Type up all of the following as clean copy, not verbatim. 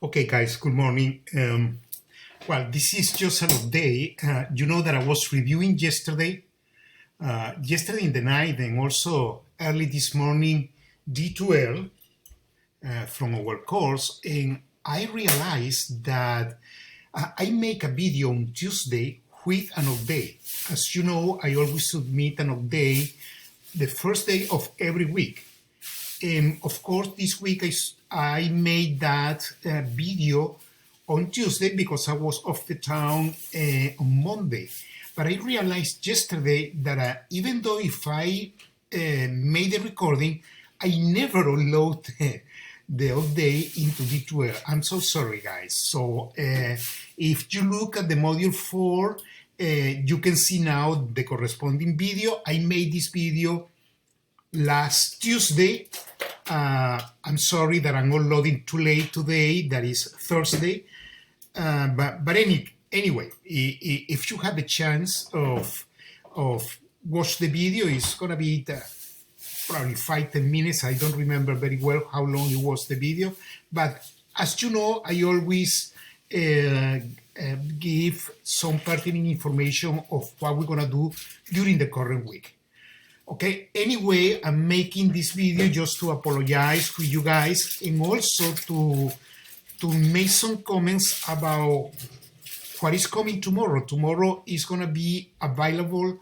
Okay, guys, good morning. Well, this is just an update. You know that I was reviewing yesterday in the night and also early this morning D2L from our course, and I realized that I make a video on Tuesday with an update. As you know, I always submit an update the first day of every week. And of course, this week I made that video on Tuesday because I was off the town on Monday. But I realized yesterday that even though if I made the recording, I never upload the update into D2L. I'm so sorry, guys. So if you look at the module 4, you can see now the corresponding video. I made this video last Tuesday. I'm sorry that I'm uploading too late today, that is Thursday. But anyway, if you have the chance of watch the video, it's gonna be probably 5-10 minutes. I don't remember very well how long it was the video, but as you know, I always give some pertinent information of what we're gonna do during the current week. Okay, anyway, I'm making this video just to apologize to you guys and also to make some comments about what is coming tomorrow. Tomorrow is going to be available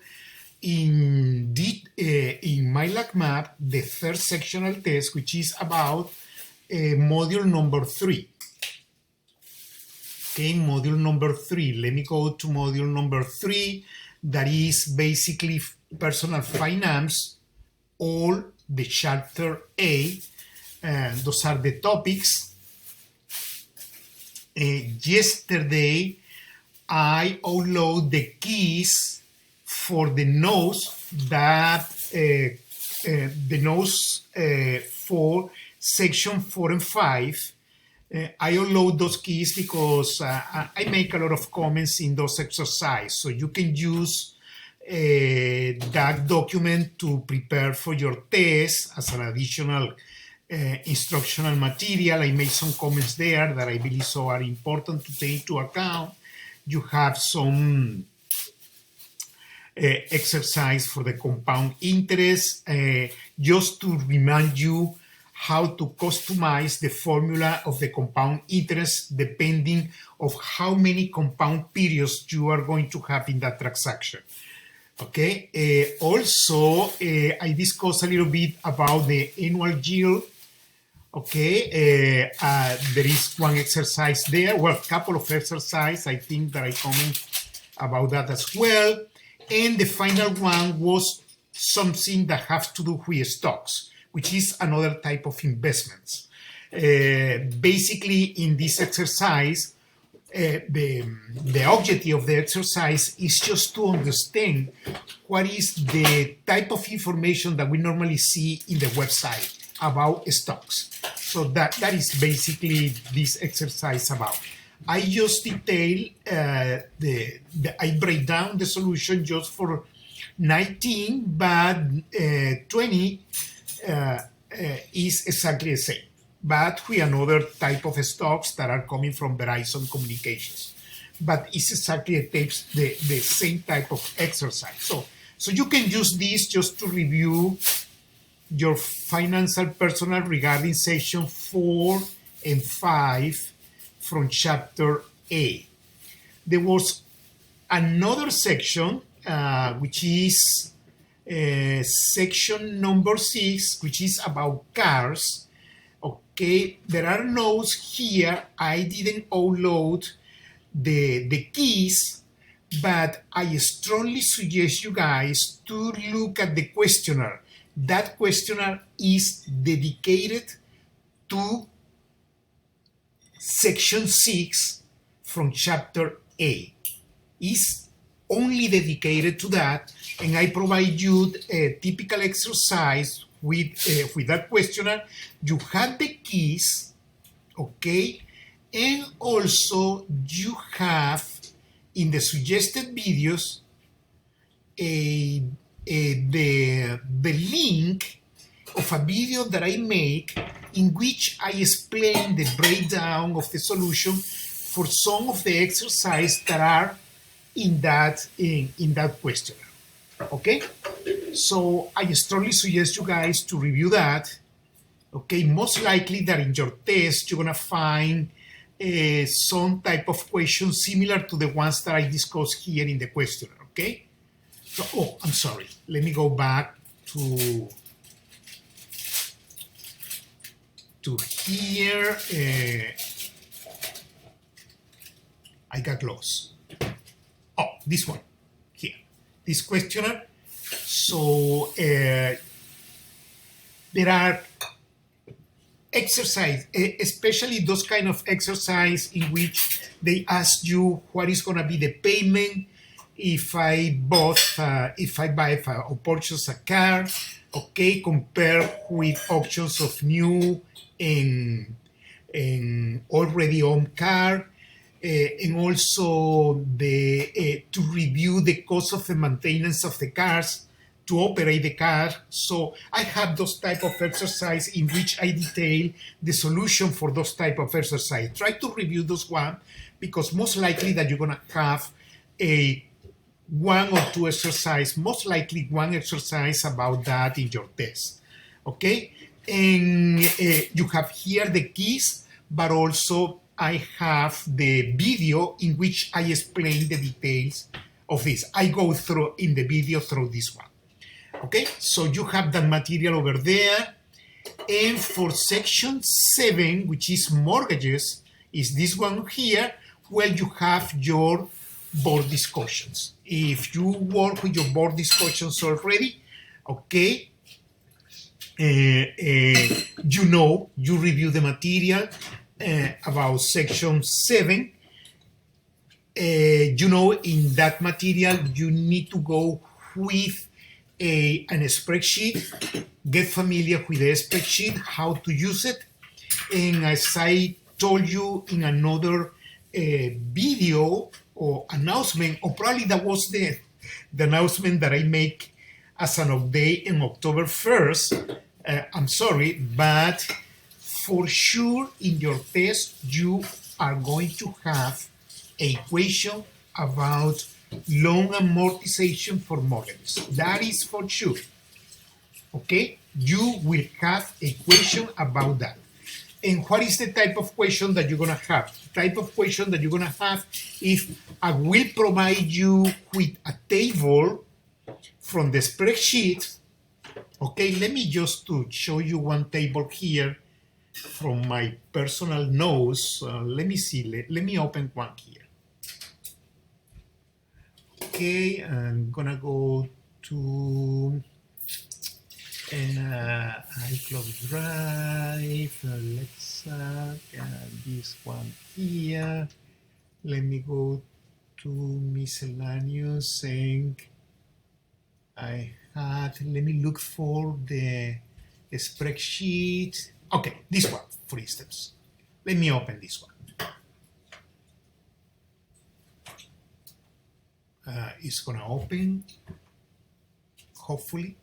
in MyLabMap, the third sectional test, which is about module number 3. Okay, module number 3. Let me go to module number 3. That is basically personal finance, all the chapter A. Those are the topics. Yesterday, I uploaded the keys for the notes that the notes for section 4 and 5. I upload those keys because I make a lot of comments in those exercises. So you can use that document to prepare for your test as an additional instructional material. I made some comments there that I believe so are important to take into account. You have some exercise for the compound interest, just to remind you how to customize the formula of the compound interest depending of how many compound periods you are going to have in that transaction. Okay. Also, I discussed a little bit about the annual yield. Okay. There is one exercise there. Well, a couple of exercises. I think that I comment about that as well. And the final one was something that has to do with stocks, which is another type of investments. Basically, in this exercise, the objective of the exercise is just to understand what is the type of information that we normally see in the website about stocks. So that is basically this exercise about. I just detail, I break down the solution just for 19, but 20 is exactly the same, but with another type of stocks that are coming from Verizon Communications. But it's exactly the same type of exercise. So you can use this just to review your financial personnel regarding section 4 and 5 from chapter A. There was another section, which is section number 6, which is about cars. Okay, there are notes here. I didn't upload the keys, but I strongly suggest you guys to look at the questionnaire. That questionnaire is dedicated to section 6 from chapter A. It's only dedicated to that, and I provide you a typical exercise with that questionnaire. You have the keys, okay, and also you have in the suggested videos the link of a video that I make in which I explain the breakdown of the solution for some of the exercises that are in that questionnaire. Okay, so I strongly suggest you guys to review that. Okay, most likely that in your test you're gonna find some type of questions similar to the ones that I discussed here in the questionnaire. Okay, so oh, I'm sorry. Let me go back to here. I got lost. Oh, this one here, this questionnaire. So there are exercise, especially those kind of exercise in which they ask you what is going to be the payment if I buy or purchase a car, okay, compare with options of new and already owned car, and also to review the cost of the maintenance of the cars, to operate the car. So I have those type of exercise in which I detail the solution for those type of exercise. Try to review those one, because most likely that you're gonna have a one or two exercise, most likely one exercise about that in your test. Okay, and you have here the keys, but also I have the video in which I explain the details of this. I go through in the video through this one. Okay, so you have that material over there. And for section 7, which is mortgages, is this one here, where you have your board discussions. If you work with your board discussions already, okay, you know, you review the material about section 7. You know, in that material, you need to go with an spreadsheet, get familiar with the spreadsheet, how to use it. And as I told you in another video or announcement, or probably that was the announcement that I make as an update on October 1st, I'm sorry, but for sure in your test, you are going to have a question about loan amortization for mortgages. That is for sure. Okay, you will have a question about that. And what is the type of question that you're gonna have? The type of question that you're gonna have is I will provide you with a table from the spreadsheet. Okay, let me just to show you one table here from my personal notes. Let me see, let me open one here. Okay, I'm gonna go to iCloud Drive. Let's this one here. Let me go to miscellaneous, and let me look for the spreadsheet. Okay, this one, for instance. Let me open this one. It's gonna open, hopefully.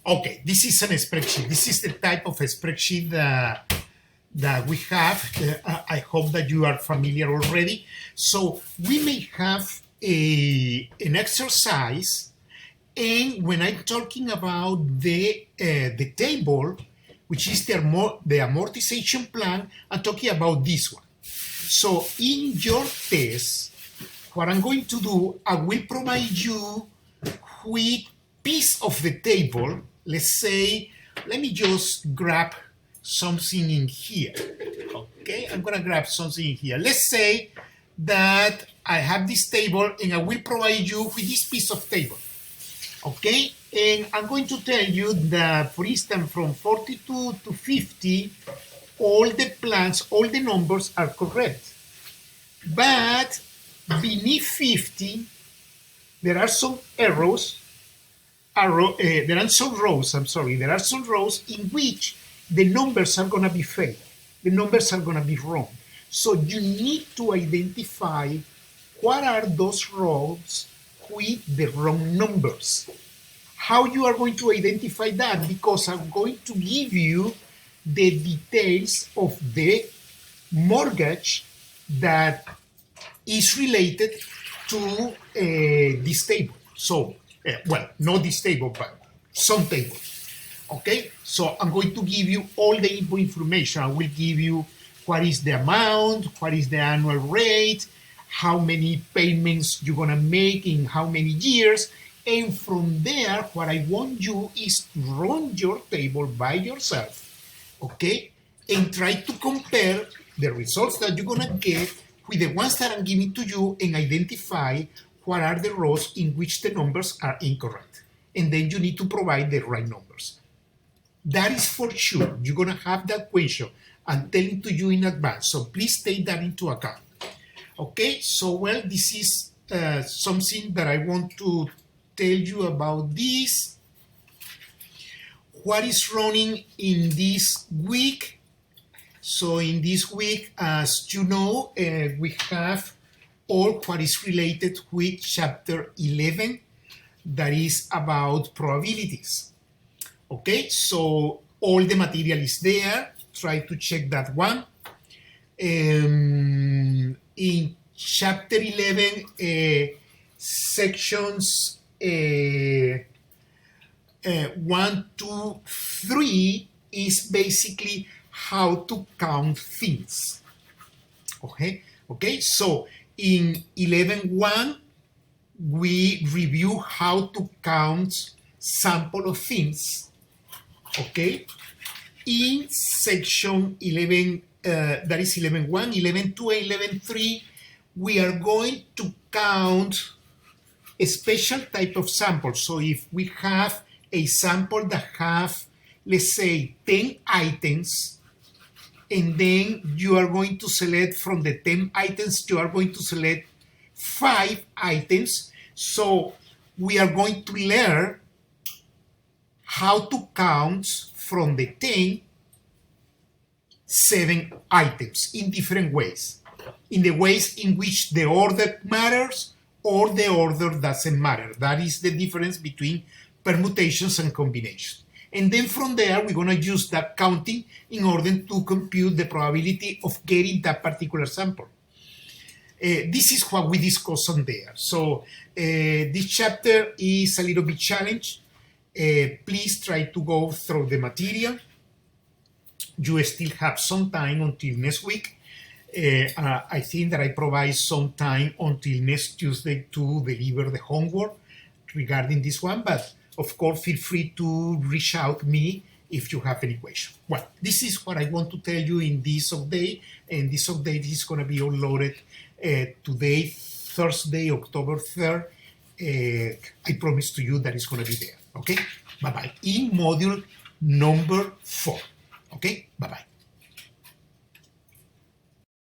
Okay, this is a spreadsheet. This is the type of a spreadsheet that we have. I hope that you are familiar already. So we may have an exercise, and when I'm talking about the table, which is the amortization plan, I'm talking about this one. So in your test, what I'm going to do, I will provide you with piece of the table. Let's say, let me just grab something in here. Okay, I'm gonna grab something in here. Let's say that I have this table and I will provide you with this piece of table. Okay, and I'm going to tell you that, for instance, from 42 to 50, all the plans, all the numbers are correct. But beneath 50, there are some errors. There are some rows, I'm sorry, there are some rows in which the numbers are going to be failed. The numbers are going to be wrong. So you need to identify what are those rows with the wrong numbers. How you are going to identify that? Because I'm going to give you the details of the mortgage that is related to this table. So, well, not this table, but some table. Okay, so I'm going to give you all the input information. I will give you what is the amount, what is the annual rate, how many payments you're gonna make in how many years, and from there, what I want you is to run your table by yourself, okay, and try to compare the results that you're gonna get with the ones that I'm giving to you and identify what are the rows in which the numbers are incorrect. And then you need to provide the right numbers. That is for sure. You're gonna have that question. I'm telling to you in advance, so please take that into account. Okay, so well, this is something that I want to tell you about this. What is running in this week? So in this week, as you know, we have all what is related with chapter 11, that is about probabilities. Okay, so all the material is there. Try to check that one. In chapter 11, sections 1, 2, 3 is basically how to count things. Okay, so in 11.1, we review how to count sample of things. Okay, in section 11, that is 11.1, 11.2, and 11.3, we are going to count a special type of sample. So if we have a sample that have, let's say, 10 items, and then you are going to select from the 10 items, you are going to select 5 items. So we are going to learn how to count from the 10, 7 items in different ways. In the ways in which the order matters or the order doesn't matter. That is the difference between permutations and combinations. And then from there, we're going to use that counting in order to compute the probability of getting that particular sample. This is what we discuss on there. So this chapter is a little bit challenged. Please try to go through the material. You still have some time until next week. I think that I provide some time until next Tuesday to deliver the homework regarding this one, but of course, feel free to reach out to me if you have any question. Well, this is what I want to tell you in this update, and this update is going to be uploaded today, Thursday, October 3rd. I promise to you that it's going to be there. Okay? Bye-bye. In module number 4. Okay? Bye-bye.